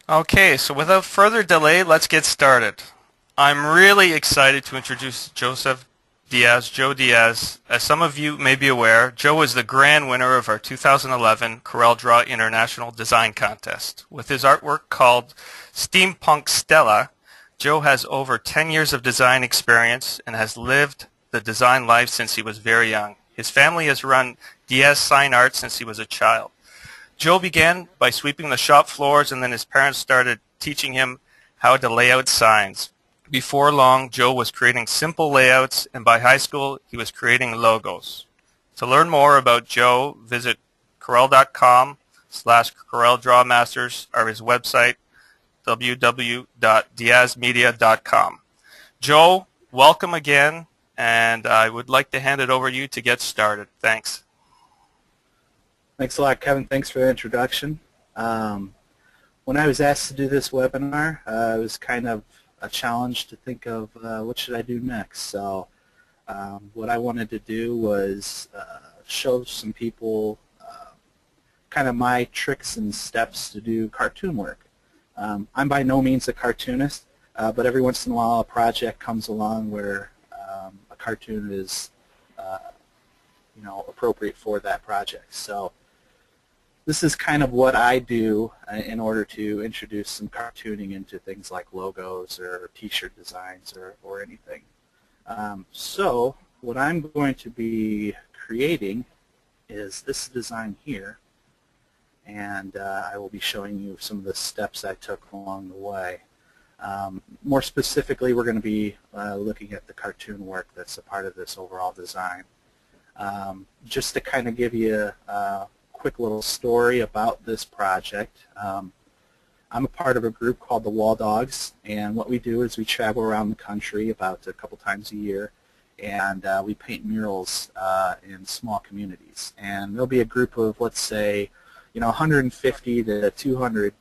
Okay, so without further delay, let's get started. I'm really excited to introduce Joe Diaz. As some of you may be aware, Joe is the grand winner of our 2011 CorelDRAW International Design Contest. With his artwork called Steampunk Stella, Joe has over 10 years of design experience and has lived the design life since he was very young. His family has run Diaz Sign Art since he was a child. Joe began by sweeping the shop floors, and then his parents started teaching him how to lay out signs. Before long, Joe was creating simple layouts, and by high school, he was creating logos. To learn more about Joe, visit corel.com/CorelDrawMasters or his website, www.diazmedia.com. Joe, welcome again, and I would like to hand it over to you to get started. Thanks. Thanks a lot, Kevin. Thanks for the introduction. When I was asked to do this webinar, it was kind of a challenge to think of what should I do next. So what I wanted to do was show some people kind of my tricks and steps to do cartoon work. I'm by no means a cartoonist, but every once in a while a project comes along where a cartoon is appropriate for that project. So this is kind of what I do in order to introduce some cartooning into things like logos or t-shirt designs or anything. So what I'm going to be creating is this design here, and I will be showing you some of the steps I took along the way. More specifically, we're going to be looking at the cartoon work that's a part of this overall design. Just to kind of give you a quick little story about this project. I'm a part of a group called the Wall Dogs, and what we do is we travel around the country about a couple times a year, and we paint murals in small communities. And there'll be a group of, let's say, 150 to 200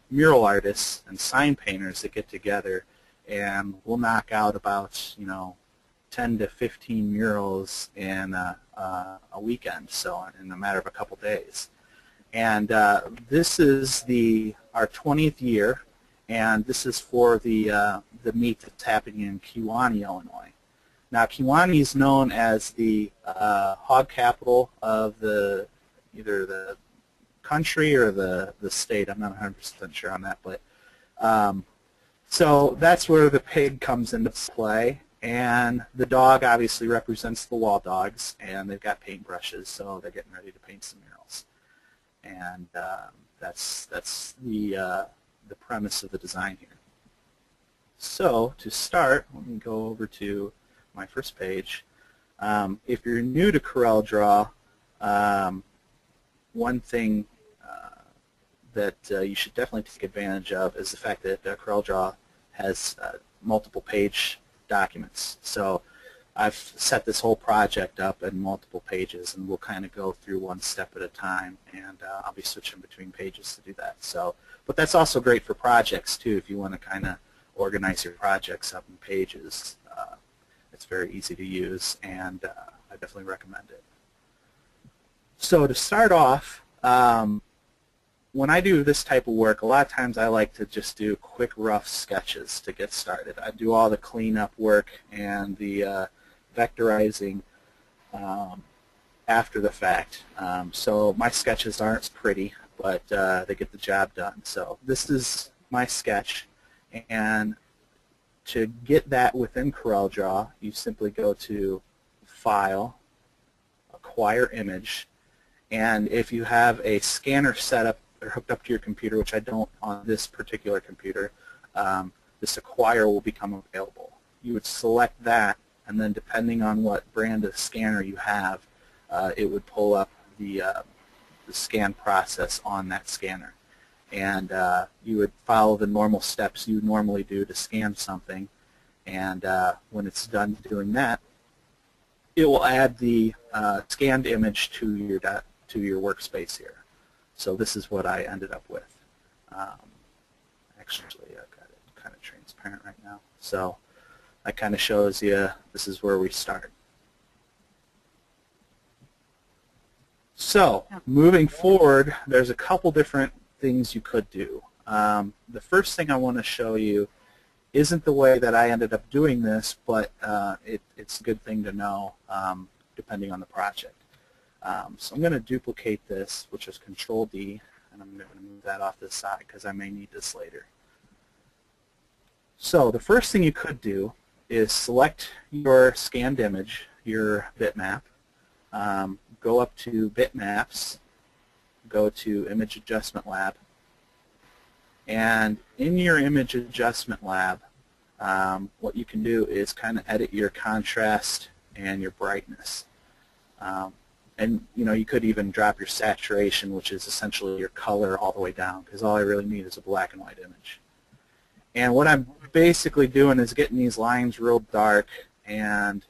mural artists and sign painters that get together, and we'll knock out about 10 to 15 murals in a weekend, so in a matter of a couple days. And this is our 20th year, and this is for the meet that's happening in Kewanee, Illinois. Now, Kewanee is known as the hog capital of either the country or the state. I'm not 100% sure on that, but so that's where the pig comes into play. And the dog obviously represents the Wall Dogs, and they've got paintbrushes, so they're getting ready to paint some murals. And that's the premise of the design here. So to start, let me go over to my first page. If you're new to CorelDRAW, one thing that you should definitely take advantage of is the fact that CorelDRAW has multiple page documents. So I've set this whole project up in multiple pages, and we'll kind of go through one step at a time, and I'll be switching between pages to do that. So, but that's also great for projects too. If you want to kind of organize your projects up in pages, it's very easy to use, and I definitely recommend it. So to start off, when I do this type of work, a lot of times I like to just do quick, rough sketches to get started. I do all the cleanup work and the vectorizing after the fact. So my sketches aren't pretty, but they get the job done. So this is my sketch, and to get that within CorelDRAW, you simply go to File, Acquire Image, and if you have a scanner set up or hooked up to your computer, which I don't on this particular computer, this Acquire will become available. You would select that, and then depending on what brand of scanner you have, it would pull up the scan process on that scanner. And you would follow the normal steps you normally do to scan something, and when it's done doing that, it will add the scanned image to your workspace here. So this is what I ended up with. Actually, I've got it kind of transparent right now. So that kind of shows you this is where we start. So moving forward, there's a couple different things you could do. The first thing I want to show you isn't the way that I ended up doing this, but it's a good thing to know depending on the project. So I'm going to duplicate this, which is Control-D, and I'm going to move that off to the side because I may need this later. So the first thing you could do is select your scanned image, your bitmap, go up to Bitmaps, go to Image Adjustment Lab, and in your Image Adjustment Lab, what you can do is kind of edit your contrast and your brightness. And you could even drop your saturation, which is essentially your color, all the way down, because all I really need is a black and white image. And what I'm basically doing is getting these lines real dark, and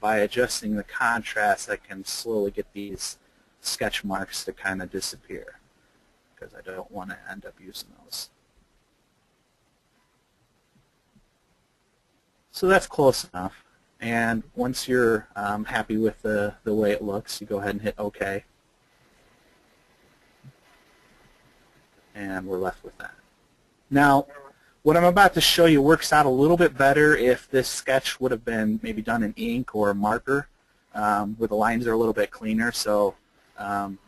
by adjusting the contrast, I can slowly get these sketch marks to kind of disappear, because I don't want to end up using those. So that's close enough. And once you're happy with the way it looks, you go ahead and hit OK. And we're left with that. Now, what I'm about to show you works out a little bit better if this sketch would have been maybe done in ink or marker, where the lines are a little bit cleaner. So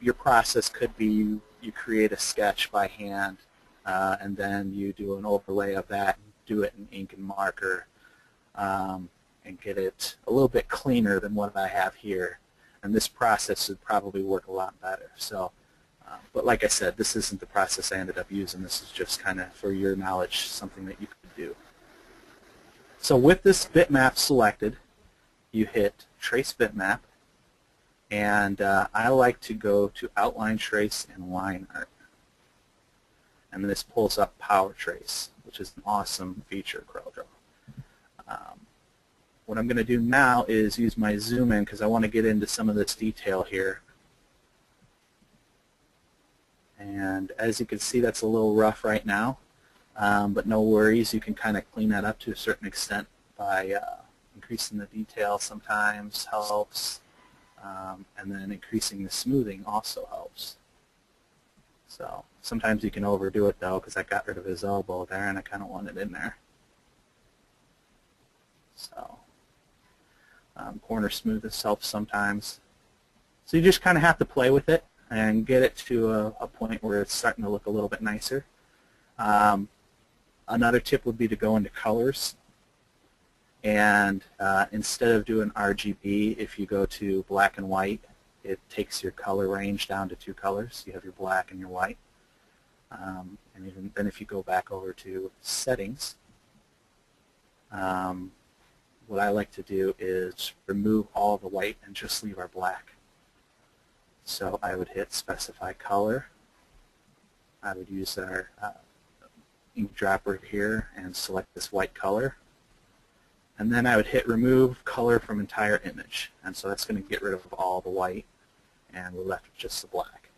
your process could be you create a sketch by hand, and then you do an overlay of that, do it in ink and marker, and get it a little bit cleaner than what I have here. And this process would probably work a lot better. So, but like I said, this isn't the process I ended up using. This is just kind of for your knowledge, something that you could do. So with this bitmap selected, you hit Trace Bitmap, and I like to go to Outline Trace and Line Art. And this pulls up Power Trace, which is an awesome feature of CorelDRAW. What I'm going to do now is use my zoom in because I want to get into some of this detail here. And as you can see, that's a little rough right now, but no worries. You can kind of clean that up to a certain extent by increasing the detail sometimes helps, and then increasing the smoothing also helps. So sometimes you can overdo it though, because I got rid of his elbow there and I kind of want it in there. So corner smoothness helps sometimes. So you just kind of have to play with it and get it to a point where it's starting to look a little bit nicer. Another tip would be to go into colors, and instead of doing RGB, if you go to black and white, it takes your color range down to 2 colors. You have your black and your white. And even then, if you go back over to settings, what I like to do is remove all the white and just leave our black. So I would hit Specify Color. I would use our ink dropper here and select this white color. And then I would hit Remove Color from Entire Image. And so that's going to get rid of all the white, and we're left with just the black.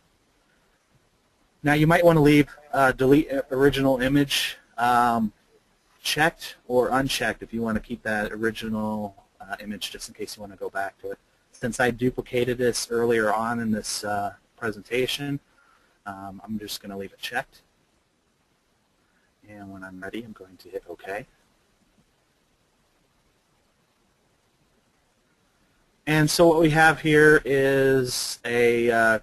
Now you might want to leave Delete Original Image checked or unchecked if you want to keep that original image just in case you want to go back to it. Since I duplicated this earlier on in this presentation, I'm just going to leave it checked. And when I'm ready, I'm going to hit OK. And so what we have here is a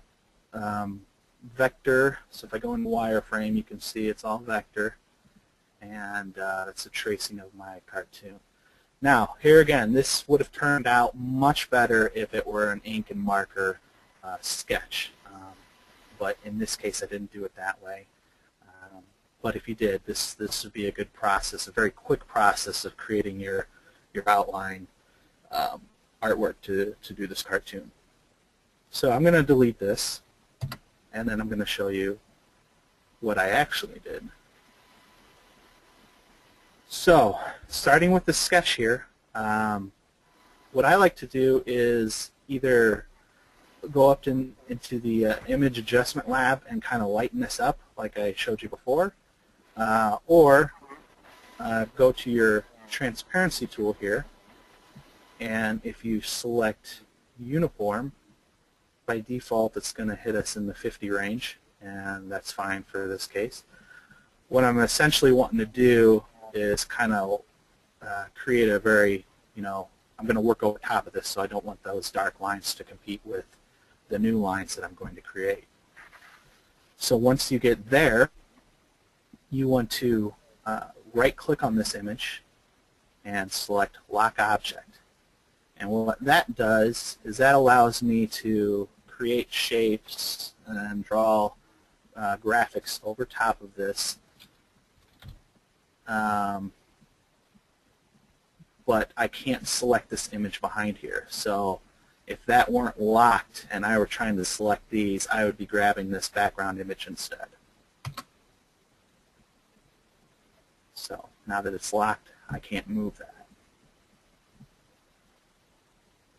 vector. So if I go in wireframe, you can see it's all vector. And it's a tracing of my cartoon. Now, here again, this would have turned out much better if it were an ink and marker sketch. But in this case, I didn't do it that way. But if you did, this would be a good process, a very quick process of creating your outline artwork to do this cartoon. So I'm going to delete this, and then I'm going to show you what I actually did. So, starting with the sketch here, what I like to do is either go up into the Image Adjustment Lab and kind of lighten this up like I showed you before, or go to your transparency tool here, and if you select Uniform, by default it's going to hit us in the 50 range, and that's fine for this case. what I'm essentially wanting to do is kind of create a very, I'm going to work over top of this, so I don't want those dark lines to compete with the new lines that I'm going to create. So once you get there, you want to right-click on this image and select Lock Object. And what that does is that allows me to create shapes and draw graphics over top of this. But I can't select this image behind here. So if that weren't locked and I were trying to select these, I would be grabbing this background image instead. So now that it's locked, I can't move that.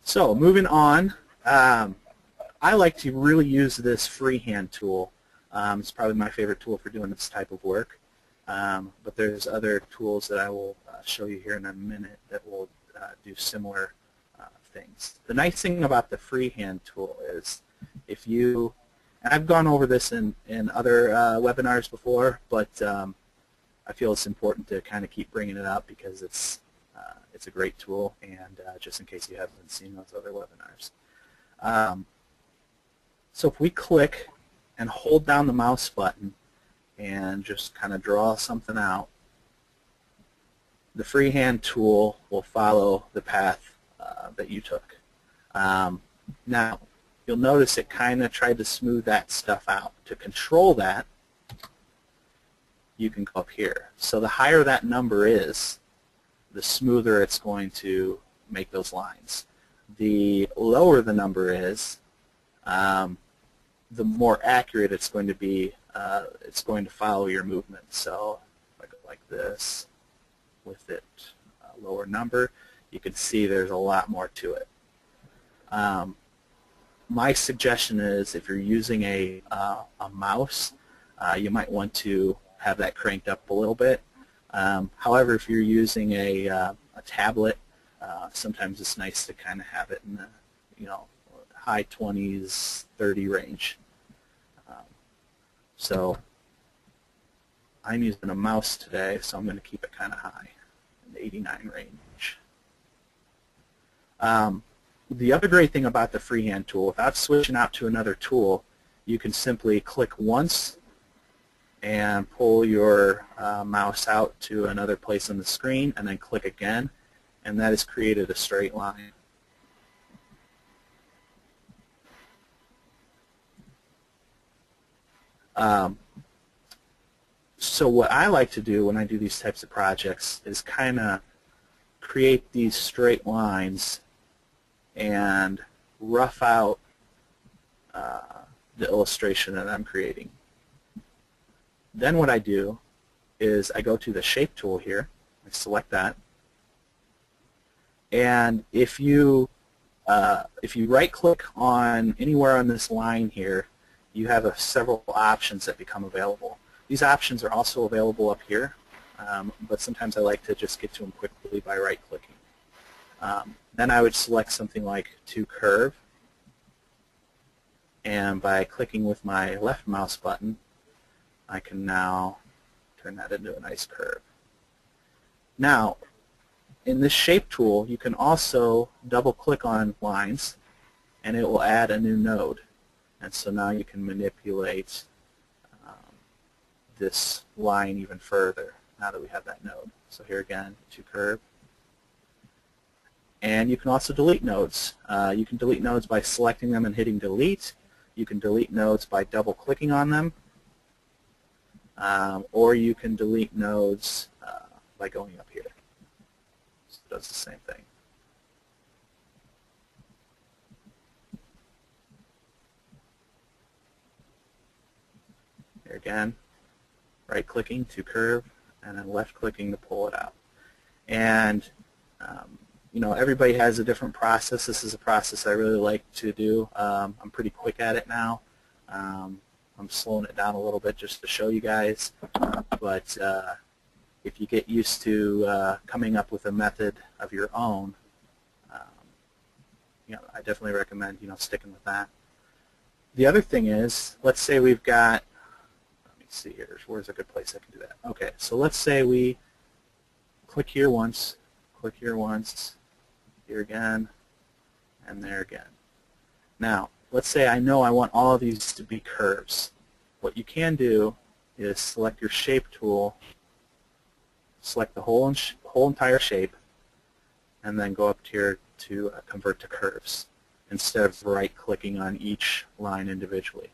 So moving on, I like to really use this freehand tool. It's probably my favorite tool for doing this type of work. But there's other tools that I will show you here in a minute that will do similar things. The nice thing about the freehand tool is if you, and I've gone over this in other webinars before, but I feel it's important to kind of keep bringing it up because it's a great tool, and just in case you haven't seen those other webinars. So if we click and hold down the mouse button and just kind of draw something out, the freehand tool will follow the path that you took. Now, you'll notice it kind of tried to smooth that stuff out. To control that, you can go up here. So the higher that number is, the smoother it's going to make those lines. The lower the number is, the more accurate it's going to be. It's going to follow your movement. So if I go like this with it lower number, you can see there's a lot more to it. My suggestion is if you're using a mouse, you might want to have that cranked up a little bit. However, if you're using a tablet, sometimes it's nice to kind of have it in the high 20s, 30 range. So I'm using a mouse today, so I'm going to keep it kind of high, in the 89 range. The other great thing about the freehand tool, without switching out to another tool, you can simply click once and pull your mouse out to another place on the screen, and then click again, and that has created a straight line. So what I like to do when I do these types of projects is kind of create these straight lines and rough out the illustration that I'm creating. Then what I do is I go to the shape tool here, I select that, and if you right click on anywhere on this line here, you have several options that become available. These options are also available up here, but sometimes I like to just get to them quickly by right clicking. Then I would select something like to curve, and by clicking with my left mouse button, I can now turn that into a nice curve. Now, in this shape tool, you can also double click on lines, and it will add a new node. And so now you can manipulate this line even further now that we have that node. So here again, to curve. And you can also delete nodes. You can delete nodes by selecting them and hitting delete. You can delete nodes by double clicking on them. Or you can delete nodes by going up here. So it does the same thing. Here again, right clicking to curve, and then left clicking to pull it out. And everybody has a different process. This is a process I really like to do. I'm pretty quick at it now. I'm slowing it down a little bit just to show you guys. But if you get used to coming up with a method of your own, I definitely recommend sticking with that. The other thing is, let's say we've got, let me let's see here. Where's a good place I can do that? Okay, so let's say we click here once, here again, and there again. Now, let's say I know I want all of these to be curves. What you can do is select your shape tool, select the whole entire shape, and then go up here to convert to curves instead of right-clicking on each line individually.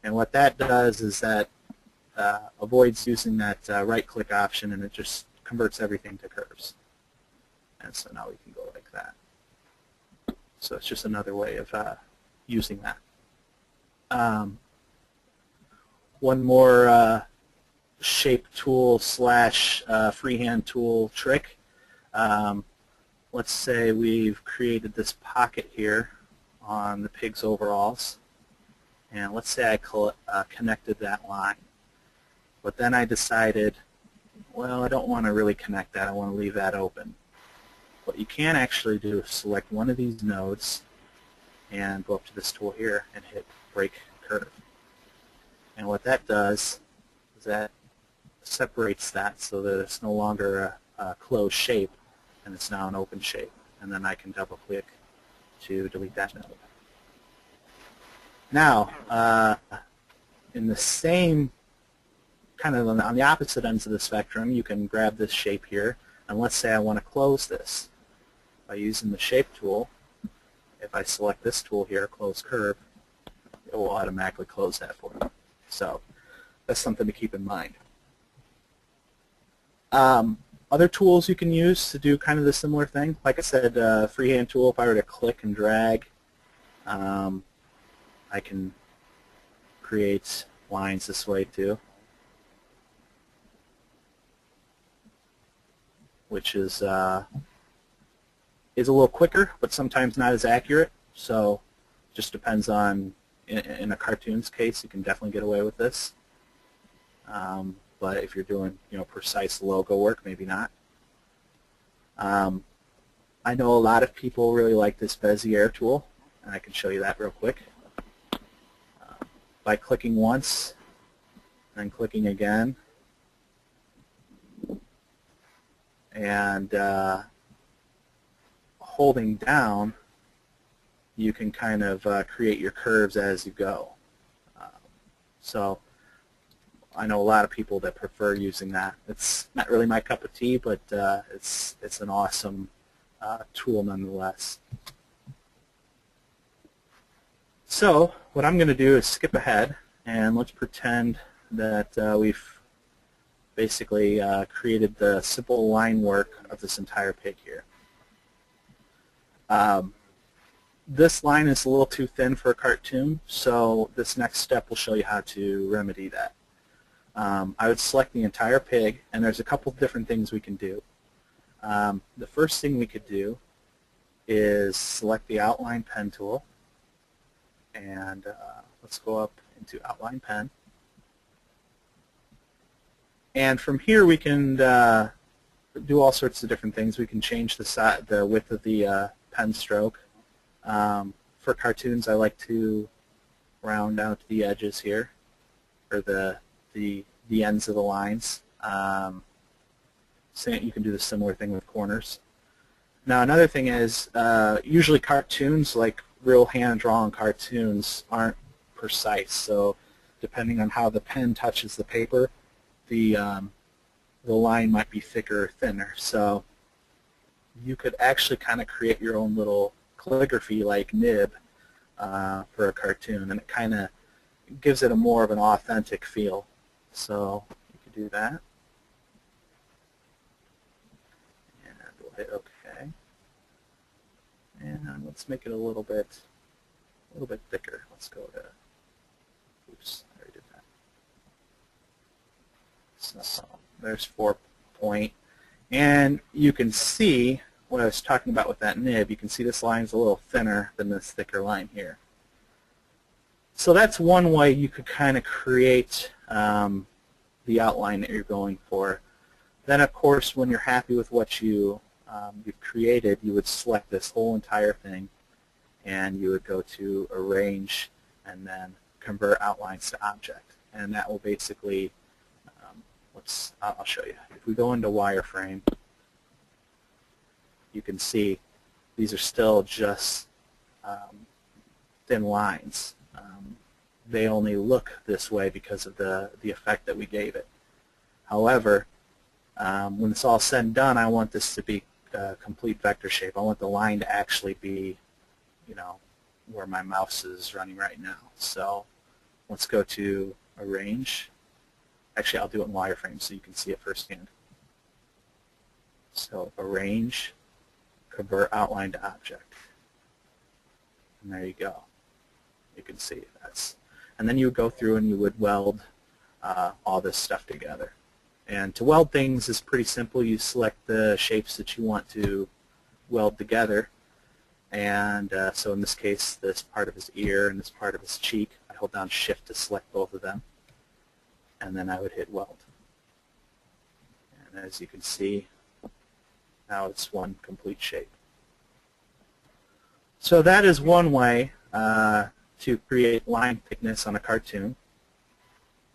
And what that does is that avoids using that right-click option, and it just converts everything to curves. And so now we can go like that. So it's just another way of using that. One more shape tool slash freehand tool trick. Let's say we've created this pocket here on the pig's overalls, and let's say I connected that line. But then I decided, well, I don't want to really connect that. I want to leave that open. What you can actually do is select one of these nodes and go up to this tool here and hit Break Curve. And what that does is that separates that so that it's no longer a closed shape, and it's now an open shape. And then I can double-click to delete that node. Now, in the same kind of on the opposite ends of the spectrum, you can grab this shape here, and let's say I want to close this. By using the shape tool, if I select this tool here, Close Curve, it will automatically close that for me. So that's something to keep in mind. Other tools you can use to do kind of the similar thing, like I said, freehand tool, if I were to click and drag, I can create lines this way too, which is a little quicker, but sometimes not as accurate. So just depends on, in a cartoon's case, you can definitely get away with this. But if you're doing, precise logo work, maybe not. I know a lot of people really like this Bezier tool, and I can show you that real quick. By clicking once, and clicking again, and holding down, you can kind of create your curves as you go. So I know a lot of people that prefer using that. It's not really my cup of tea, but it's an awesome tool nonetheless. So what I'm going to do is skip ahead, and let's pretend that we've basically created the simple line work of this entire pig here. This line is a little too thin for a cartoon, so this next step will show you how to remedy that. I would select the entire pig, and there's a couple different things we can do. The first thing we could do is select the Outline Pen tool, and let's go up into Outline Pen. And from here we can do all sorts of different things. We can change the width of the pen stroke. For cartoons, I like to round out the edges here, or the ends of the lines. So you can do the similar thing with corners. Now another thing is, usually cartoons, like real hand-drawn cartoons, aren't precise. So depending on how the pen touches the paper, the line might be thicker or thinner. So you could actually kind of create your own little calligraphy-like nib for a cartoon, and it kind of gives it a more of an authentic feel. So you could do that, and we'll hit OK. And let's make it a little bit thicker. Let's go to, oops, I already did that. So there's 4 point, and you can see what I was talking about with that nib. You can see this line's a little thinner than this thicker line here. So that's one way you could kind of create the outline that you're going for. Then, of course, when you're happy with what you've created, you would select this whole entire thing, and you would go to Arrange and then Convert Outlines to Object. And that will basically I'll show you. If we go into wireframe, you can see these are still just thin lines. They only look this way because of the effect that we gave it. However, when it's all said and done, I want this to be a complete vector shape. I want the line to actually be, you know, where my mouse is running right now. So let's go to Arrange. Actually, I'll do it in wireframe so you can see it firsthand. So Arrange, Convert Outline to Object. And there you go. You can see that's. And then you would go through and you would weld all this stuff together. And to weld things is pretty simple. You select the shapes that you want to weld together. And so in this case, this part of his ear and this part of his cheek, I hold down Shift to select both of them. And then I would hit Weld. And as you can see, now it's one complete shape. So that is one way to create line thickness on a cartoon.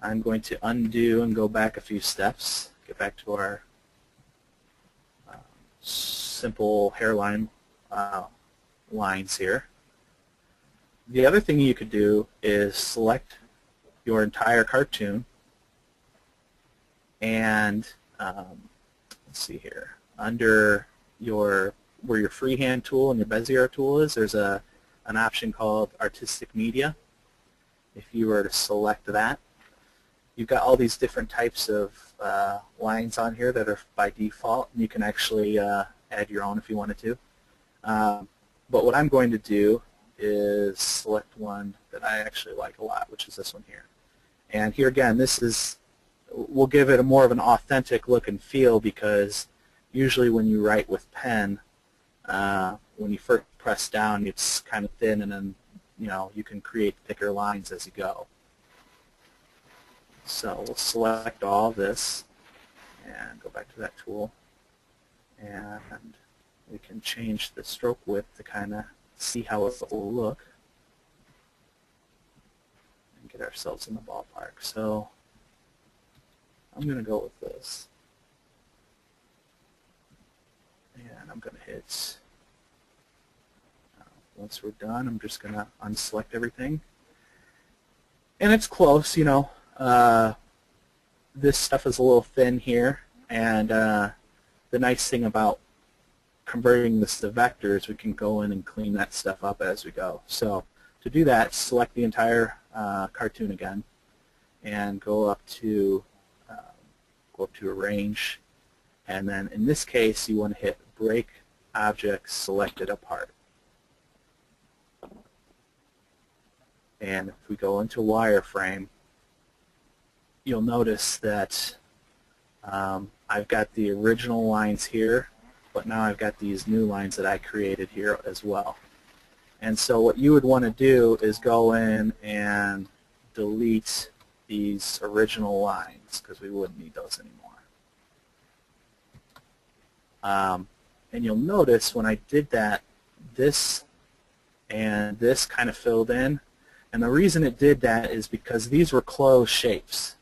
I'm going to undo and go back a few steps, get back to our simple hairline lines here. The other thing you could do is select your entire cartoon and let's see here, under where your freehand tool and your Bezier tool is, there's an option called Artistic Media. If you were to select that, you've got all these different types of lines on here that are by default, and you can actually add your own if you wanted to. But what I'm going to do is select one that I actually like a lot, which is this one here. And here again, we'll give it a more of an authentic look and feel, because usually when you write with pen, when you first press down, it's kind of thin, and then you can create thicker lines as you go. So we'll select all this and go back to that tool, and we can change the stroke width to kind of see how it will look and get ourselves in the ballpark. So I'm going to go with this, and I'm going to hit, once we're done, I'm just going to unselect everything. And it's close, this stuff is a little thin here, and the nice thing about converting this to vectors, we can go in and clean that stuff up as we go. So to do that, select the entire cartoon again, and go up to Arrange, and then in this case you want to hit Break Object Selected Apart. And if we go into wireframe, you'll notice that I've got the original lines here, but now I've got these new lines that I created here as well. And so what you would want to do is go in and delete these original lines, because we wouldn't need those anymore. And you'll notice when I did that, this and this kind of filled in. And the reason it did that is because these were closed shapes,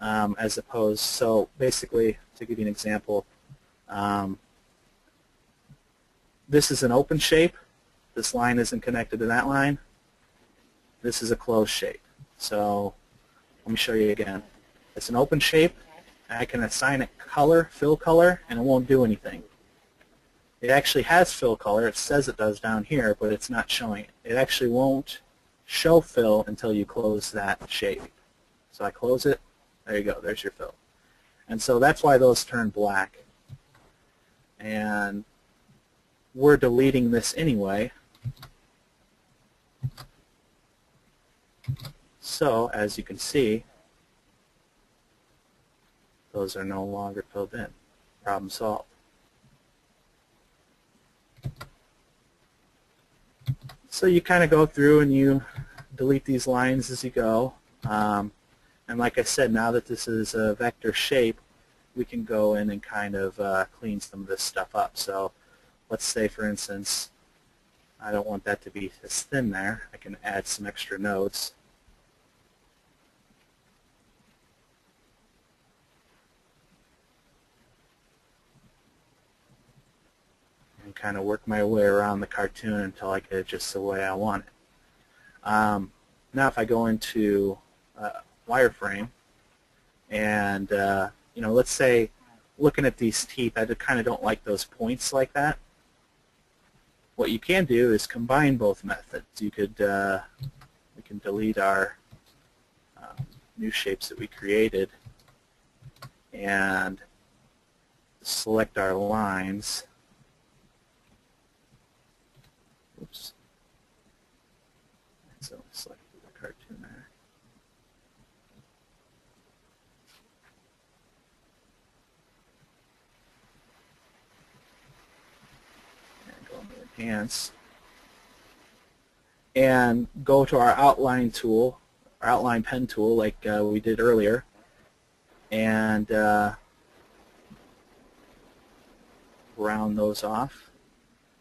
as opposed, so basically, to give you an example, this is an open shape. This line isn't connected to that line. This is a closed shape. So let me show you again. It's an open shape. I can assign it color, fill color, and it won't do anything. It actually has fill color. It says it does down here, but it's not showing it. It actually won't show fill until you close that shape. So I close it. There you go. There's your fill. And so that's why those turn black. And we're deleting this anyway. So as you can see, those are no longer filled in. Problem solved. So you kind of go through and you delete these lines as you go. And like I said, now that this is a vector shape, we can go in and kind of clean some of this stuff up. So let's say, for instance, I don't want that to be as thin there. I can add some extra nodes. kind of work my way around the cartoon until I get it just the way I want it. Now if I go into wireframe and let's say looking at these teeth, I kind of don't like those points like that. What you can do is combine both methods. You could we can delete our new shapes that we created and select our lines. Oops. So select the cartoon there. And go into Enhance. And go to our outline tool, our outline pen tool like we did earlier, and round those off.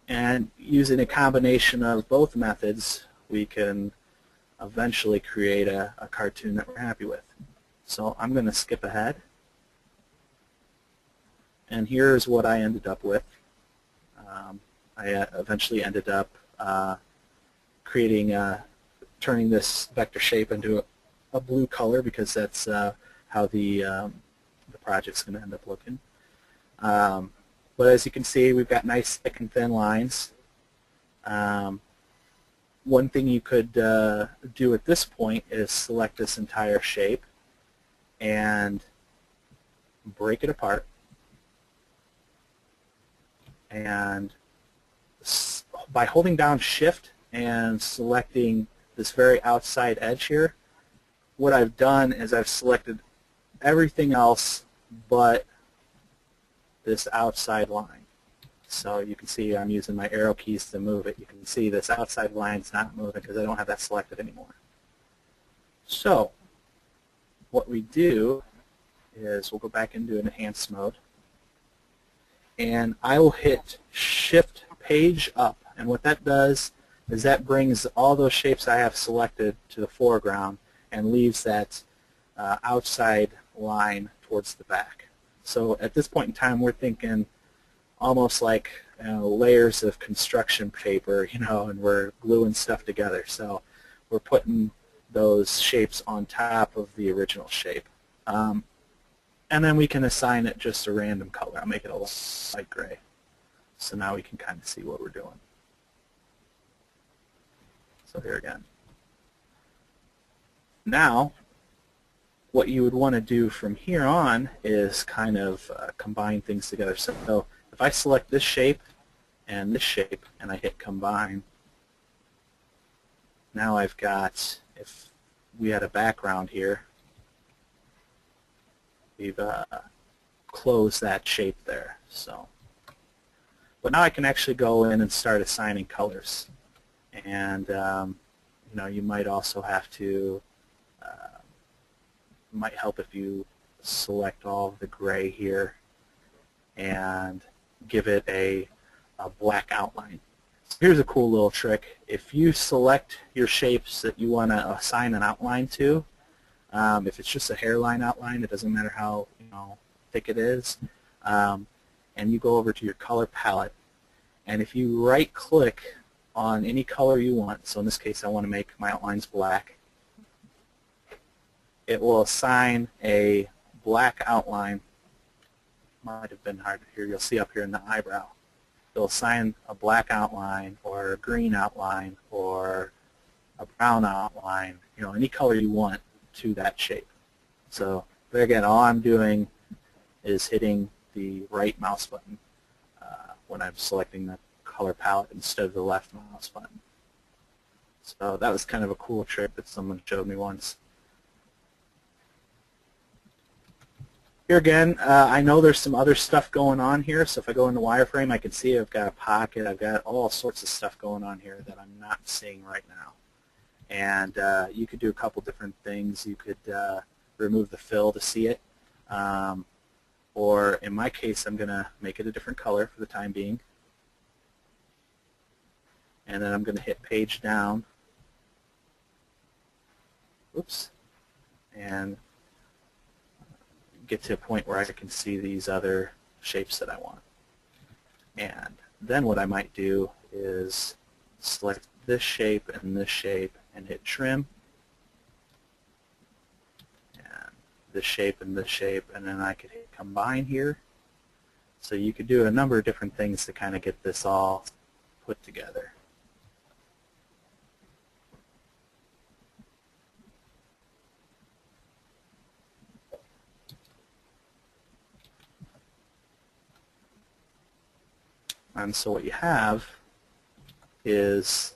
And using a combination of both methods, we can eventually create a cartoon that we're happy with. So I'm going to skip ahead. And here's what I ended up with. I eventually ended up turning this vector shape into a blue color because that's how the project's going to end up looking. But as you can see, we've got nice thick and thin lines. One thing you could do at this point is select this entire shape and break it apart. And by holding down Shift and selecting this very outside edge here, what I've done is I've selected everything else but this outside line. So you can see I'm using my arrow keys to move it. You can see this outside line's not moving because I don't have that selected anymore. So what we do is we'll go back into Enhance mode, and I will hit Shift Page Up, and what that does is that brings all those shapes I have selected to the foreground and leaves that outside line towards the back. So at this point in time, we're thinking almost like layers of construction paper, and we're gluing stuff together. So we're putting those shapes on top of the original shape. And then we can assign it just a random color. I'll make it a light gray. So now we can kind of see what we're doing. So here again. Now, what you would want to do from here on is kind of combine things together. So if I select this shape and I hit Combine, now I've got, if we had a background here, we've closed that shape there. So, but now I can actually go in and start assigning colors. And you might also have to, might help if you select all of the gray here and give it a black outline. So here's a cool little trick. If you select your shapes that you want to assign an outline to, if it's just a hairline outline, it doesn't matter how thick it is, and you go over to your color palette, and if you right-click on any color you want, so in this case I want to make my outlines black, it will assign a black outline. Might have been hard to hear. You'll see up here in the eyebrow. It'll assign a black outline or a green outline or a brown outline, any color you want to that shape. So there again, all I'm doing is hitting the right mouse button when I'm selecting the color palette instead of the left mouse button. So that was kind of a cool trick that someone showed me once. Here again, I know there's some other stuff going on here, so if I go into wireframe, I can see I've got a pocket, I've got all sorts of stuff going on here that I'm not seeing right now. And you could do a couple different things. You could remove the fill to see it, or in my case, I'm going to make it a different color for the time being. And then I'm going to hit Page Down. Oops. And get to a point where I can see these other shapes that I want. And then what I might do is select this shape and hit trim, and this shape, and then I could hit combine here. So you could do a number of different things to kind of get this all put together. And so what you have is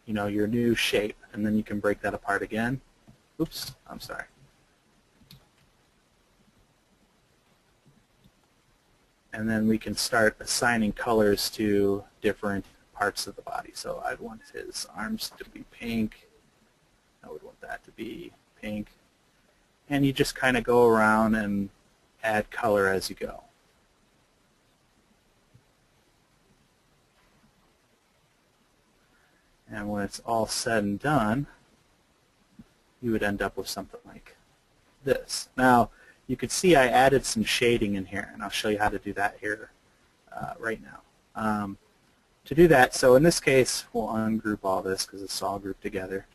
you know, your new shape, and then you can break that apart again. Oops, I'm sorry. And then we can start assigning colors to different parts of the body. So I'd want his arms to be pink. I would want that to be pink. And you just kind of go around and add color as you go. And when it's all said and done, you would end up with something like this. Now, you could see I added some shading in here, and I'll show you how to do that here right now. To do that, so in this case, we'll ungroup all this because it's all grouped together.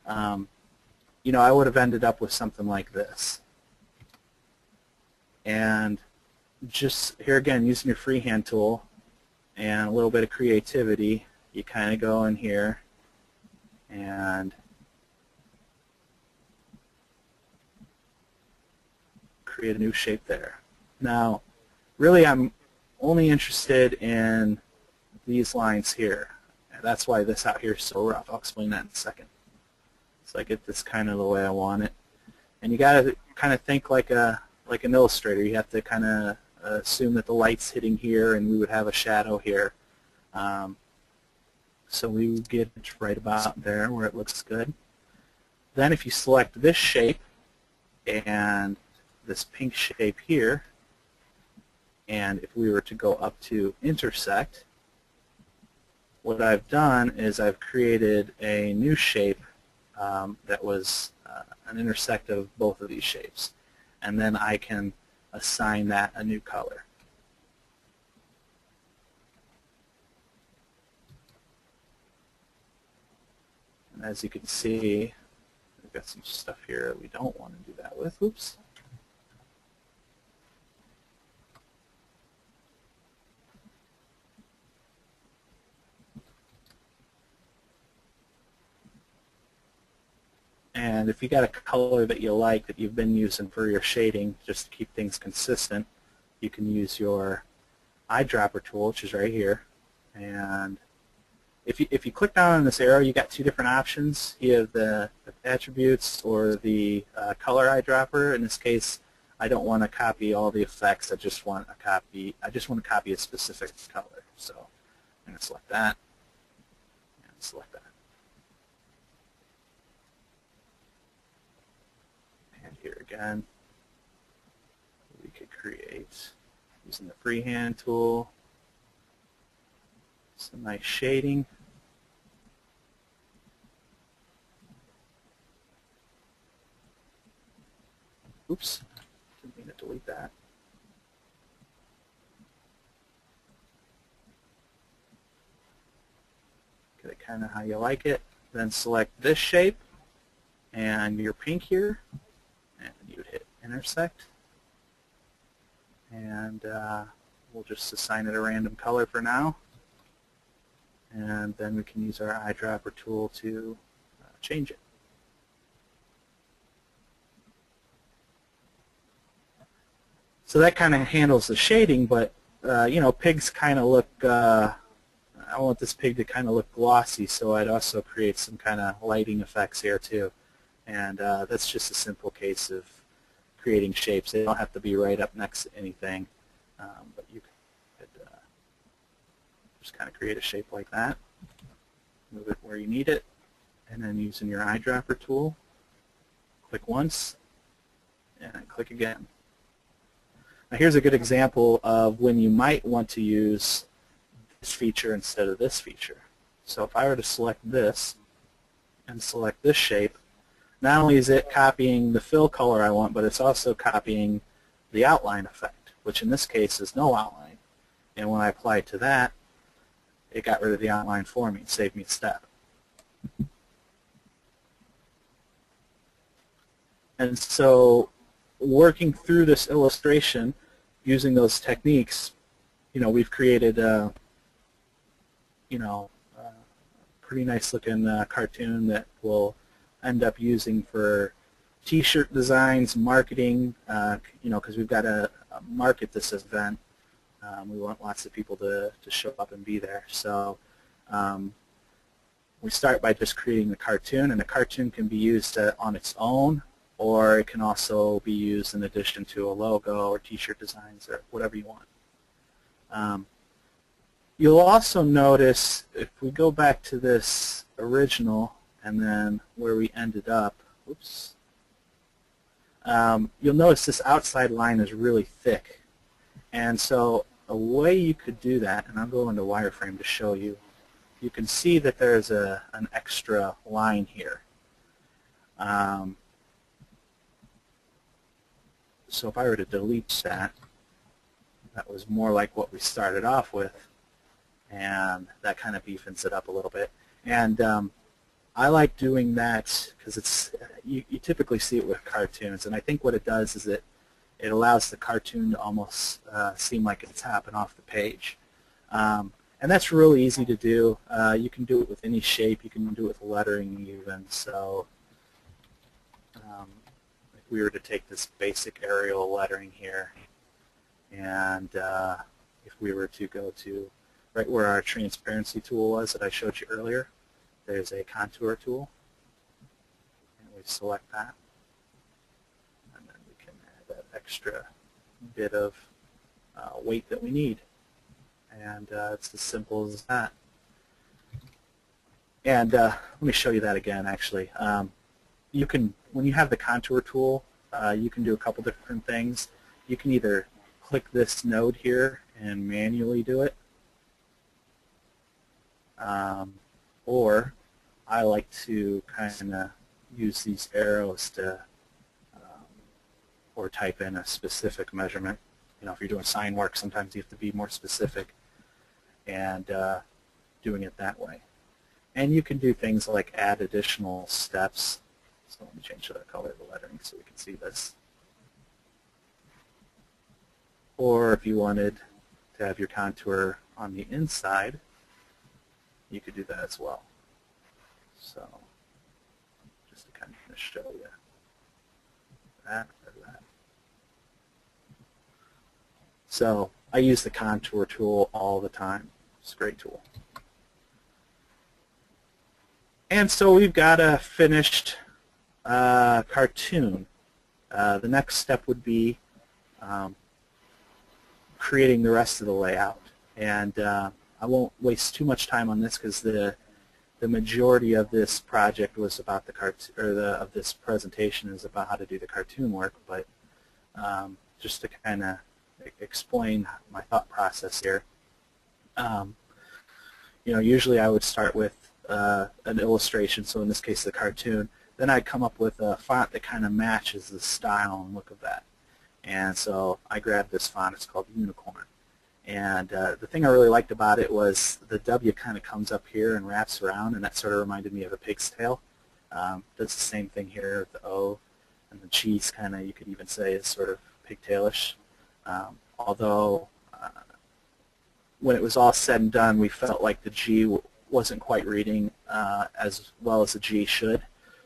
You know, I would have ended up with something like this. And just here again, using your freehand tool and a little bit of creativity, you kind of go in here and create a new shape there. Now, really I'm only interested in these lines here. And that's why this out here is so rough. I'll explain that in a second. So I get this kind of the way I want it. And you got to kind of think like an illustrator. You have to kind of assume that the light's hitting here and we would have a shadow here. So we would get it right about there where it looks good. Then if you select this shape and this pink shape here, and if we were to go up to intersect, what I've done is I've created a new shape that was an intersect of both of these shapes. And then I can assign that a new color. And as you can see, we've got some stuff here that we don't want to do that with. Oops. And if you got a color that you like that you've been using for your shading, just to keep things consistent, you can use your eyedropper tool, which is right here. And if you click down on this arrow, you got two different options. You have the attributes or the color eyedropper. In this case, I don't want to copy all the effects. I just want to copy a specific color. So I'm going to select that and select that. And here again, we could create, using the freehand tool, some nice shading. Oops, didn't mean to delete that. Get it kind of how you like it. Then select this shape and your pink here, and you would hit intersect. And we'll just assign it a random color for now. And then we can use our eyedropper tool to change it. So that kind of handles the shading, but you know, pigs kind of look, I want this pig to kind of look glossy, so I'd also create some kind of lighting effects here too. And that's just a simple case of creating shapes. They don't have to be right up next to anything, but you could just kind of create a shape like that, move it where you need it, and then using your eyedropper tool, click once, and click again. Now here's a good example of when you might want to use this feature instead of this feature. So if I were to select this and select this shape, not only is it copying the fill color I want, but it's also copying the outline effect, which in this case is no outline. And when I applied to that, it got rid of the outline for me, saved me a step. And so working through this illustration using those techniques, we've created a pretty nice looking cartoon that we'll end up using for t-shirt designs, marketing, because we've got to market this event. We want lots of people to show up and be there. So we start by just creating the cartoon, and the cartoon can be used on its own, or it can also be used in addition to a logo or t-shirt designs or whatever you want. You'll also notice, if we go back to this original and then where we ended up, oops, you'll notice this outside line is really thick. And so a way you could do that, and I'll go into wireframe to show you, you can see that there's an extra line here. So if I were to delete that, that was more like what we started off with, and that kind of beefens it up a little bit. And I like doing that because it's you typically see it with cartoons, and I think what it does is it allows the cartoon to almost seem like it's happening off the page. And that's really easy to do. You can do it with any shape. You can do it with lettering even. So if we were to take this basic Arial lettering here, and if we were to go to right where our transparency tool was that I showed you earlier, there's a contour tool, and we select that, and then we can add that extra bit of weight that we need, and it's as simple as that. And let me show you that again. Actually, you can, when you have the contour tool, you can do a couple different things. You can either click this node here and manually do it, or I like to kind of use these arrows to or type in a specific measurement. If you're doing sign work, sometimes you have to be more specific, and doing it that way. And you can do things like add additional steps. So let me change the color of the lettering so we can see this. Or if you wanted to have your contour on the inside, you could do that as well. So just to kind of show you that or that. So I use the contour tool all the time. It's a great tool. And so we've got a finished cartoon. The next step would be creating the rest of the layout. And I won't waste too much time on this because the majority of this project was about the of this presentation is about how to do the cartoon work. But just to kind of explain my thought process here, usually I would start with an illustration. So in this case, the cartoon. Then I'd come up with a font that kind of matches the style and look of that. And so I grabbed this font. It's called Unicorn. And the thing I really liked about it was the W kind of comes up here and wraps around, and that sort of reminded me of a pig's tail. Does the same thing here with the O, and the G's kind of, you could even say, is sort of pigtailish. Although when it was all said and done, we felt like the G wasn't quite reading as well as the G should,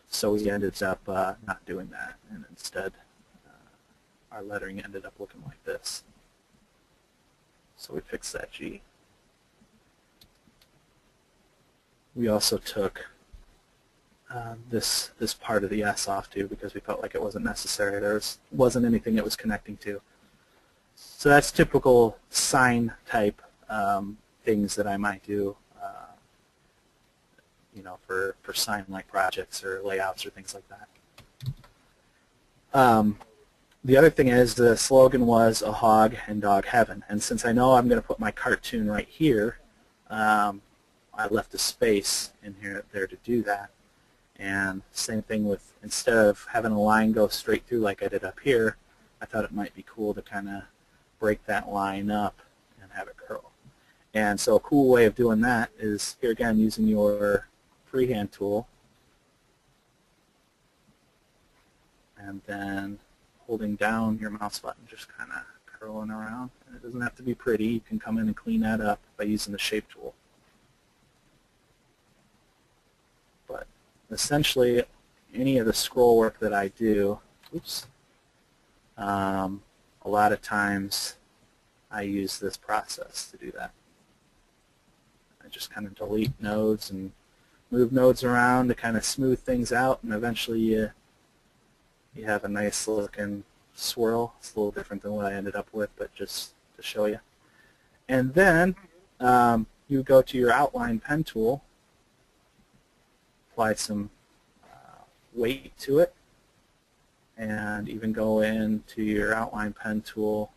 so we ended up not doing that, and instead our lettering ended up looking like this. So we fixed that G. We also took this part of the S off too because we felt like it wasn't necessary. There wasn't anything it was connecting to. So that's typical sign type things that I might do, for sign-like projects or layouts or things like that. The other thing is the slogan was a hog and dog heaven, and since I know I'm going to put my cartoon right here, I left a space in here there to do that. And same thing with, instead of having a line go straight through like I did up here, I thought it might be cool to kind of break that line up and have it curl. And so a cool way of doing that is, here again, using your freehand tool and then holding down your mouse button, just kind of curling around. And it doesn't have to be pretty. You can come in and clean that up by using the shape tool. But essentially, any of the scroll work that I do, a lot of times I use this process to do that. I just kind of delete nodes and move nodes around to kind of smooth things out, and eventually you have a nice looking swirl. It's a little different than what I ended up with, but just to show you. And then you go to your outline pen tool, apply some weight to it, and even go into your outline pen tool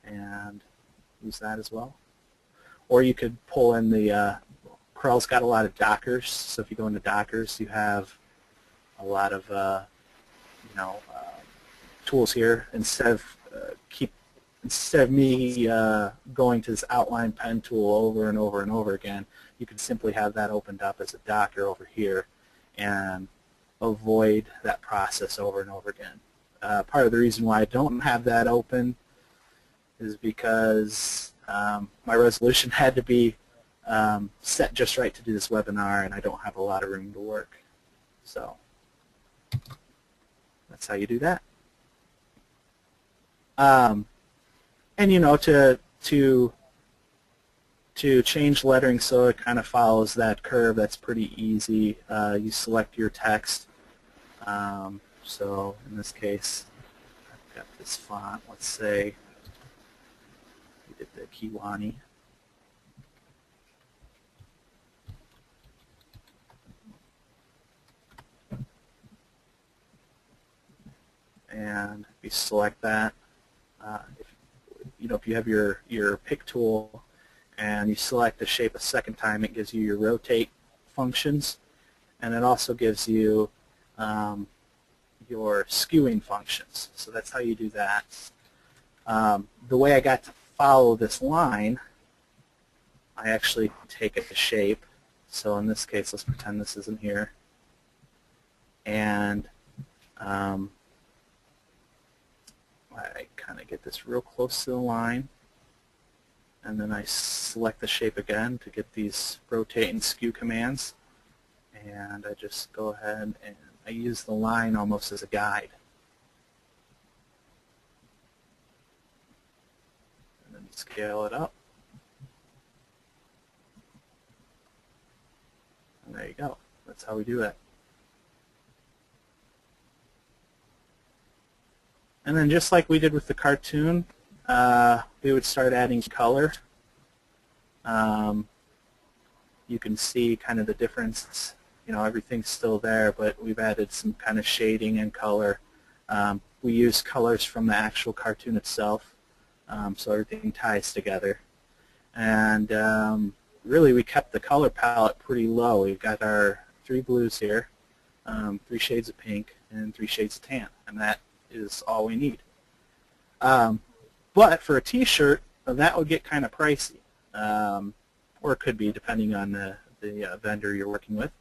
and use that as well. Or you could pull in the, Corel's got a lot of dockers, so if you go into dockers, you have a lot of tools here. Instead of me going to this outline pen tool over and over and over again, you can simply have that opened up as a docker over here and avoid that process over and over again. Part of the reason why I don't have that open is because my resolution had to be set just right to do this webinar, and I don't have a lot of room to work. So that's how you do that. And to change lettering so it kind of follows that curve, that's pretty easy. You select your text. So in this case, I've got this font. Let's say we did the Kiwani. And if you select that, if you have your pick tool and you select the shape a second time, it gives you your rotate functions, and it also gives you your skewing functions. So that's how you do that. The way I got to follow this line, I actually take a shape. So in this case, let's pretend this isn't here. And I kind of get this real close to the line, and then I select the shape again to get these rotate and skew commands, and I just go ahead and I use the line almost as a guide. And then scale it up. And there you go. That's how we do it. And then just like we did with the cartoon, we would start adding color. You can see kind of the difference. Everything's still there, but we've added some kind of shading and color. We use colors from the actual cartoon itself, so everything ties together. And really, we kept the color palette pretty low. We've got our 3 blues here, 3 shades of pink, and 3 shades of tan, and that is all we need. But for a t-shirt, that would get kind of pricey, or it could be depending on the vendor you're working with.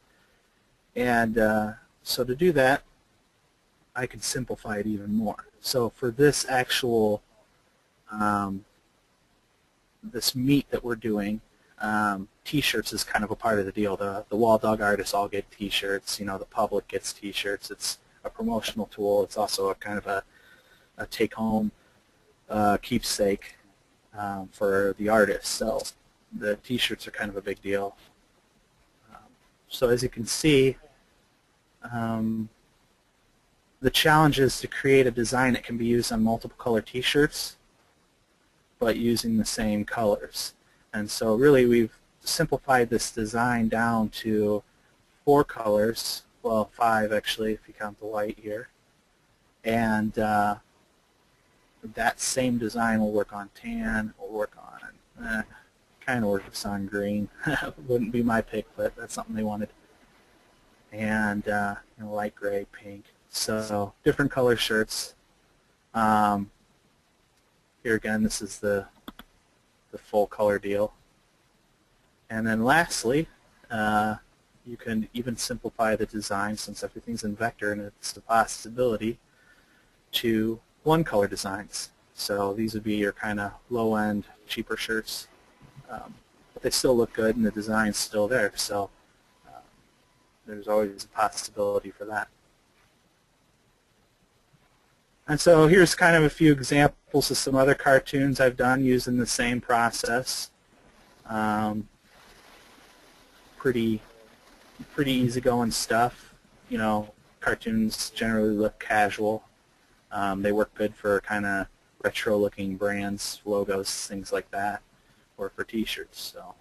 And so to do that, I can simplify it even more. So for this actual this meet that we're doing, t-shirts is kind of a part of the deal. The wall dog artists all get t-shirts. The public gets t-shirts. It's a promotional tool. It's also a kind of a take-home keepsake for the artists. So the t-shirts are kind of a big deal. So as you can see, the challenge is to create a design that can be used on multiple color t-shirts, but using the same colors. And so really we've simplified this design down to 4 colors. Well, 5 actually, if you count the white here. And that same design will work on tan, will work on, kind of works on green. Wouldn't be my pick, but that's something they wanted. And light gray, pink. So different color shirts. Here again, this is the the full color deal. And then lastly, you can even simplify the design, since everything's in vector and it's a possibility, to one color designs. So these would be your kind of low-end, cheaper shirts. But they still look good and the design's still there. So there's always a possibility for that. And so here's kind of a few examples of some other cartoons I've done using the same process. Pretty easygoing stuff. You know, cartoons generally look casual. They work good for kind of retro-looking brands, logos, things like that, or for T-shirts. So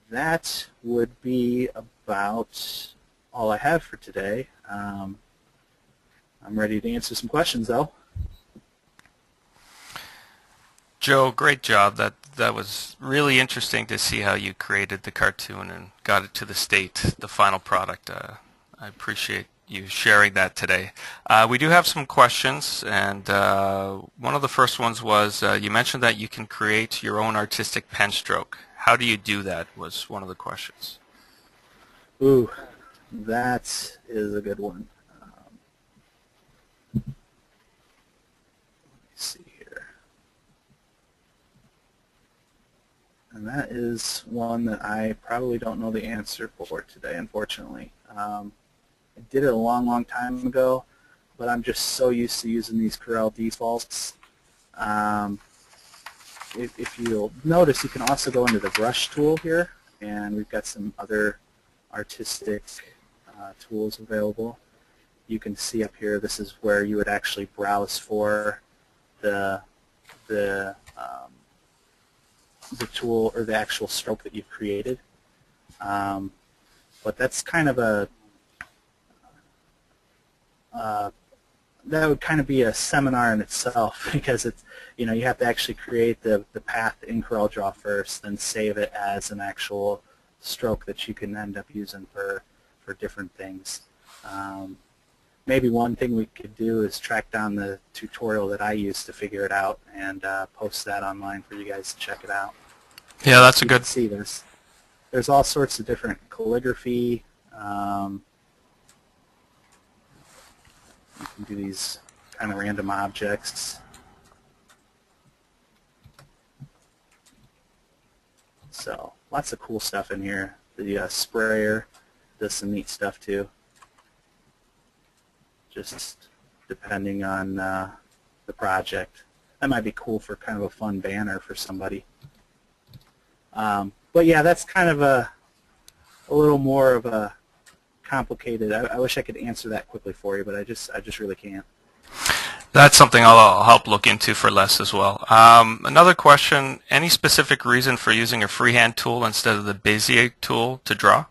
that would be about all I have for today. I'm ready to answer some questions, though. Joe, great job. That was really interesting to see how you created the cartoon and got it to the final product. I appreciate you sharing that today. We do have some questions, and one of the first ones was you mentioned that you can create your own artistic pen stroke. How do you do that was one of the questions. Ooh, that is a good one. Let me see here. And that is one that I probably don't know the answer for today, unfortunately. I did it a long, long time ago, but I'm just so used to using these Corel defaults. If you'll notice, you can also go into the brush tool here, and we've got some other artistic tools available. You can see up here, this is where you would actually browse for the tool or the actual stroke that you've created. But that's kind of that would kind of be a seminar in itself, because it's, you know, you have to actually create the path in CorelDRAW first, then save it as an actual stroke that you can end up using for different things. Maybe one thing we could do is track down the tutorial that I used to figure it out and post that online for you guys to check it out. Yeah, that's a You good. can see there's all sorts of different calligraphy. You can do these kind of random objects. So lots of cool stuff in here. The sprayer does some neat stuff too, just depending on the project. That might be cool for kind of a fun banner for somebody. But yeah, that's kind of a little more of a complicated. I wish I could answer that quickly for you, but I just really can't. That's something I'll help look into for Les as well. Another question, any specific reason for using a freehand tool instead of the Bezier tool to draw?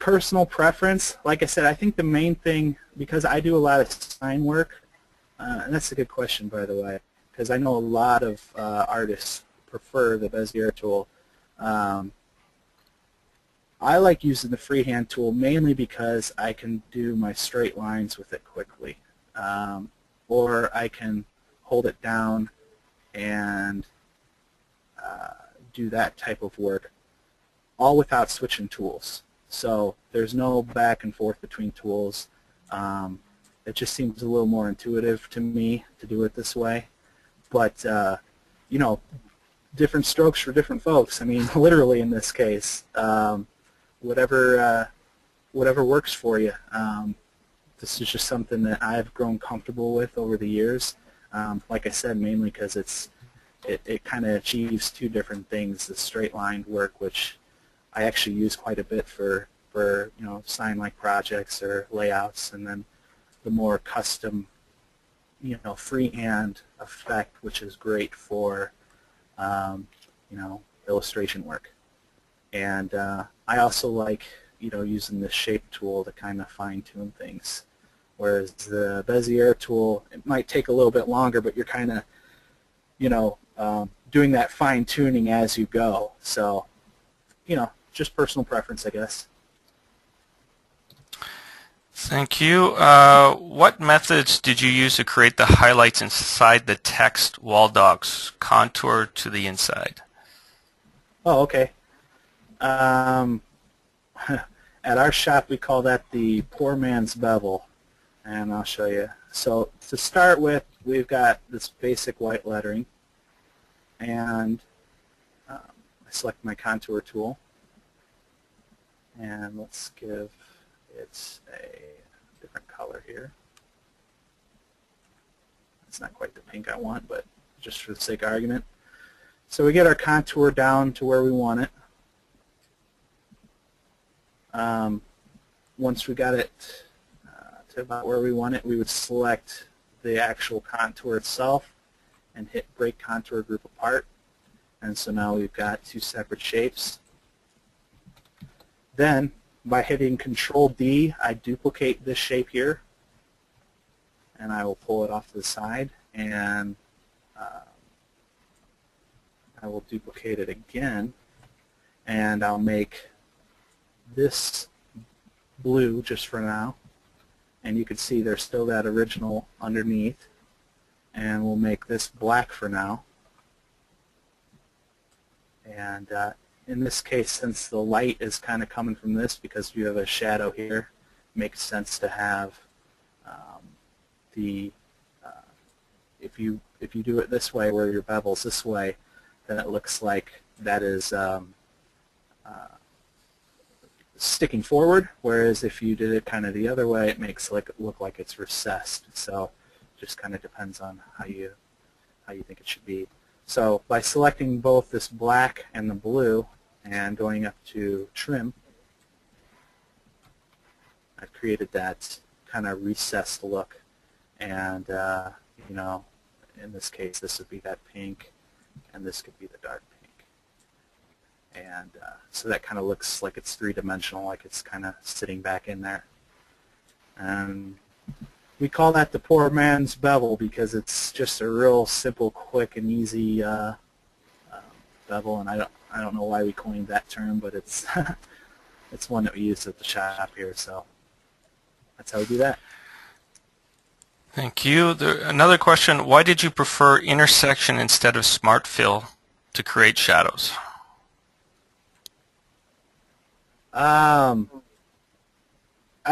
Personal preference. Like I said, I think the main thing, because I do a lot of sign work, and that's a good question, by the way, because I know a lot of artists prefer the Bezier tool. I like using the freehand tool mainly because I can do my straight lines with it quickly, or I can hold it down and do that type of work, all without switching tools. So there's no back and forth between tools. It just seems a little more intuitive to me to do it this way. But you know, different strokes for different folks. I mean, literally in this case. Whatever works for you. This is just something that I've grown comfortable with over the years. Like I said, mainly because it kind of achieves two different things: the straight line work, which I actually use quite a bit for you know, sign-like projects or layouts, and then the more custom, you know, freehand effect, which is great for you know, illustration work. And I also like, you know, using the shape tool to kind of fine-tune things. Whereas the Bezier tool, it might take a little bit longer, but you're kind of, you know, doing that fine-tuning as you go. So, you know, just personal preference, I guess. Thank you. What methods did you use to create the highlights inside the text wall docs, contour to the inside? Oh, okay. Um, at our shop, we call that the poor man's bevel, and I'll show you. So to start with, we've got this basic white lettering, and I select my contour tool, and let's give it a different color here. It's not quite the pink I want, but just for the sake of argument. So we get our contour down to where we want it. Once we got it to about where we want it, we would select the actual contour itself and hit break contour group apart. And so now we've got two separate shapes. Then, by hitting Control D, I duplicate this shape here, and I will pull it off to the side, and I will duplicate it again, and I'll make this blue just for now, and you can see there's still that original underneath, and we'll make this black for now. And in this case, since the light is kind of coming from this because you have a shadow here, it makes sense to have if you do it this way where your bevel's this way, then it looks like that is sticking forward, whereas if you did it kind of the other way, it makes it look like it's recessed. So it just kind of depends on how you think it should be. So by selecting both this black and the blue and going up to trim, I've created that kind of recessed look. And you know, in this case, this would be that pink, and this could be the dark pink. And so that kind of looks like it's three-dimensional, like it's kind of sitting back in there. And we call that the poor man's bevel because it's just a real simple, quick, and easy bevel. And I don't know why we coined that term, but it's it's one that we use at the shop here. So that's how we do that. Thank you. Another question, why did you prefer intersection instead of smart fill to create shadows? I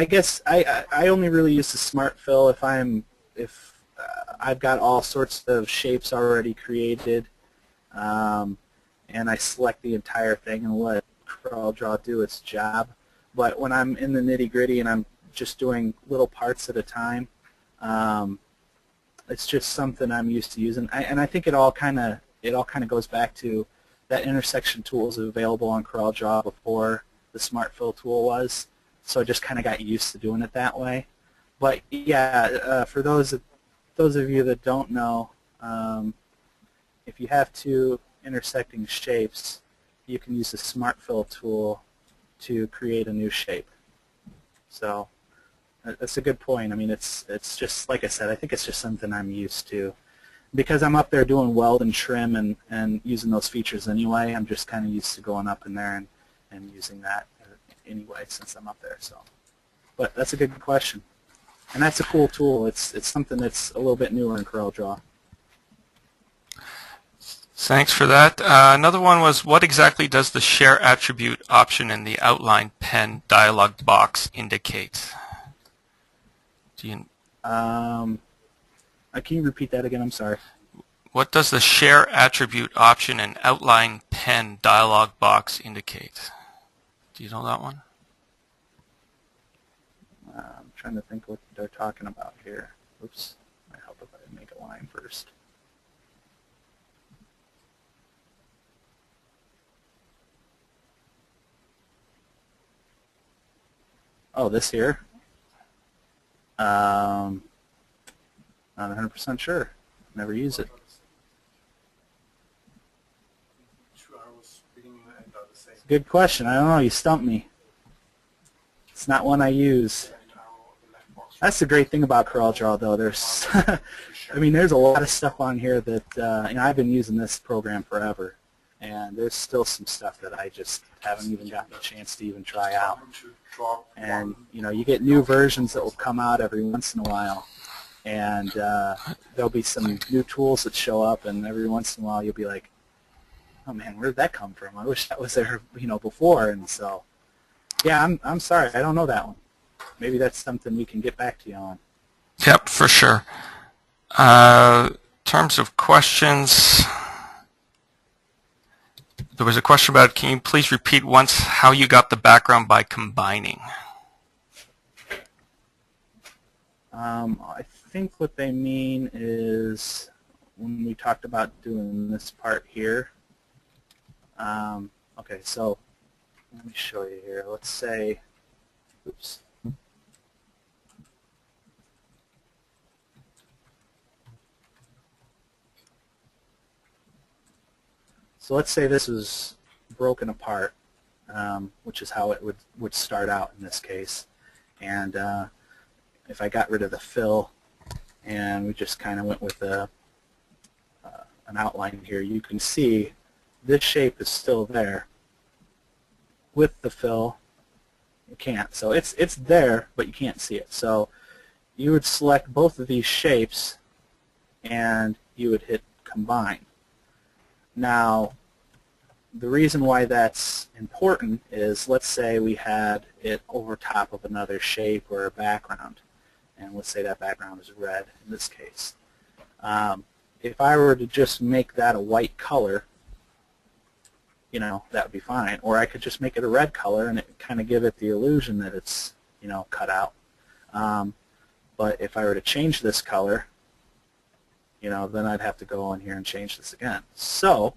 guess I only really use the smart fill if I've got all sorts of shapes already created, and I select the entire thing and let CorelDRAW do its job. But when I'm in the nitty-gritty and I'm just doing little parts at a time, it's just something I'm used to using. And I think it all kind of goes back to that intersection tool is available on CorelDRAW before the smart fill tool was. So I just kind of got used to doing it that way. But yeah, for those of you that don't know, if you have two intersecting shapes, you can use the smart fill tool to create a new shape. So that's a good point. I mean, it's just like I said. I think it's just something I'm used to, because I'm up there doing weld and trim and using those features anyway. I'm just kind of used to going up in there and using that anyway since I'm up there. So, but that's a good question, and that's a cool tool. It's something that's a little bit newer in CorelDRAW. Thanks for that. Another one was, what exactly does the share attribute option in the outline pen dialog box indicate? Can you repeat that again? I'm sorry. What does the share attribute option in outline pen dialog box indicate? Do you know that one? I'm trying to think what they're talking about here. Oops. Might help if I make a line first. Oh, this here? Not 100% sure. Never use it. Good question. I don't know. You stumped me. It's not one I use. That's the great thing about CorelDRAW, though. There's, I mean, there's a lot of stuff on here that I've been using this program forever, And there's still some stuff that I just haven't even gotten a chance to even try out. And you get new versions that will come out every once in a while, and there'll be some new tools that show up, and every once in a while you'll be like, oh man, where did that come from? I wish that was there, before. And so, yeah, I'm sorry, I don't know that one. Maybe that's something we can get back to you on. Yep, for sure. In terms of questions, there was a question about, can you please repeat once how you got the background by combining? I think what they mean is when we talked about doing this part here. Okay, so let me show you here. Let's say, oops. So let's say this was broken apart, which is how it would start out in this case. And if I got rid of the fill and we just kind of went with an outline here, you can see this shape is still there. With the fill, you can't. So it's there, but you can't see it. So you would select both of these shapes and you would hit combine. Now, the reason why that's important is, let's say we had it over top of another shape or a background, and let's say that background is red in this case. If I were to just make that a white color, that would be fine. Or I could just make it a red color and it kind of give it the illusion that it's, cut out. But if I were to change this color, then I'd have to go in here and change this again. So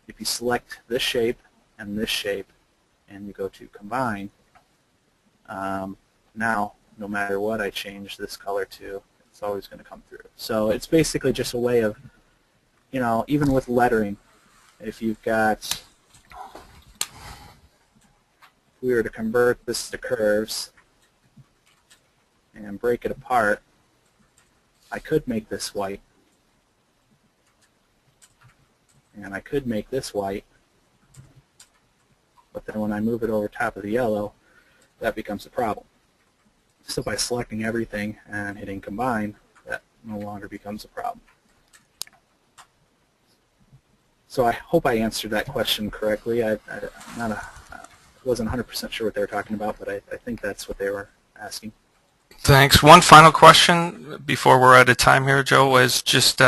if you select this shape and you go to combine, now no matter what I change this color to, it's always going to come through. So it's basically just a way of, even with lettering, if you've got, if we were to convert this to curves and break it apart, I could make this white. And I could make this white, but then when I move it over top of the yellow, that becomes a problem. So by selecting everything and hitting combine, that no longer becomes a problem. So I hope I answered that question correctly. I wasn't 100% sure what they were talking about, but I think that's what they were asking. Thanks. One final question before we're out of time here, Joe, was just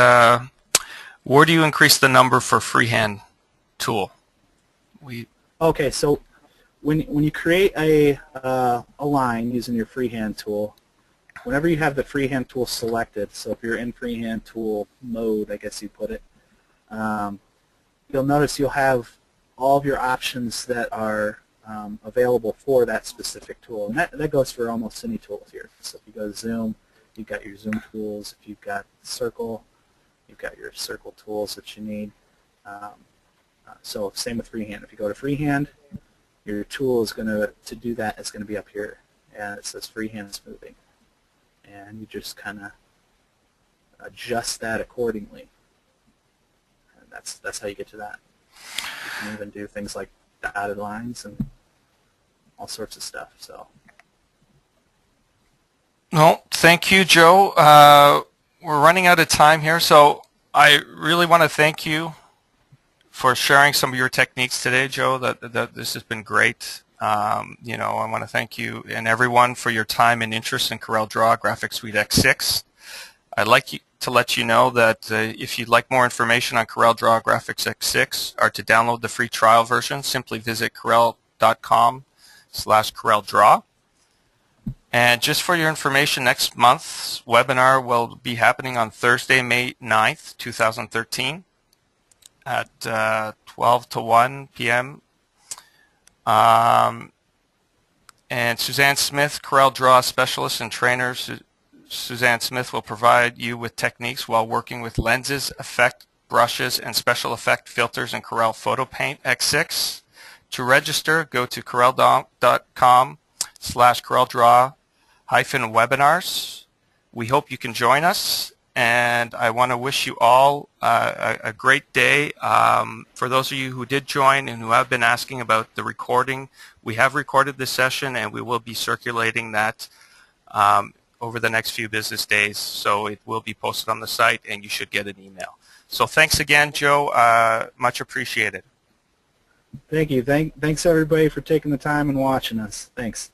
where do you increase the number for freehand tool? Okay, so when you create a line using your freehand tool, whenever you have the freehand tool selected, so if you're in freehand tool mode, I guess you put it, you'll notice you'll have all of your options that are available for that specific tool. And that goes for almost any tool here. So if you go to zoom, you've got your zoom tools. If you've got circle, you've got your circle tools that you need. So same with freehand. If you go to freehand, your tool is going to do that. It's going to be up here, and it says freehand smoothing, and you just kind of adjust that accordingly. And that's how you get to that. You can even do things like dotted lines and all sorts of stuff. So. Well, thank you, Joe. We're running out of time here, so I really want to thank you for sharing some of your techniques today, Joe. That this has been great. I want to thank you and everyone for your time and interest in CorelDRAW Graphics Suite X6. I'd like to let you know that if you'd like more information on CorelDRAW Graphics X6 or to download the free trial version, simply visit corel.com/CorelDRAW. And just for your information, next month's webinar will be happening on Thursday, May 9th, 2013 at 12 to 1 p.m. And Suzanne Smith, CorelDRAW specialist and trainer, Suzanne Smith will provide you with techniques while working with lenses, effect brushes, and special effect filters in Corel Photo Paint X6. To register, go to corel.com/CorelDRAW-webinars. We hope you can join us, and I want to wish you all a great day. For those of you who did join and who have been asking about the recording, we have recorded this session, and we will be circulating that over the next few business days. So it will be posted on the site, and you should get an email. So thanks again, Joe. Much appreciated. Thank you. Thanks everybody for taking the time and watching us. Thanks.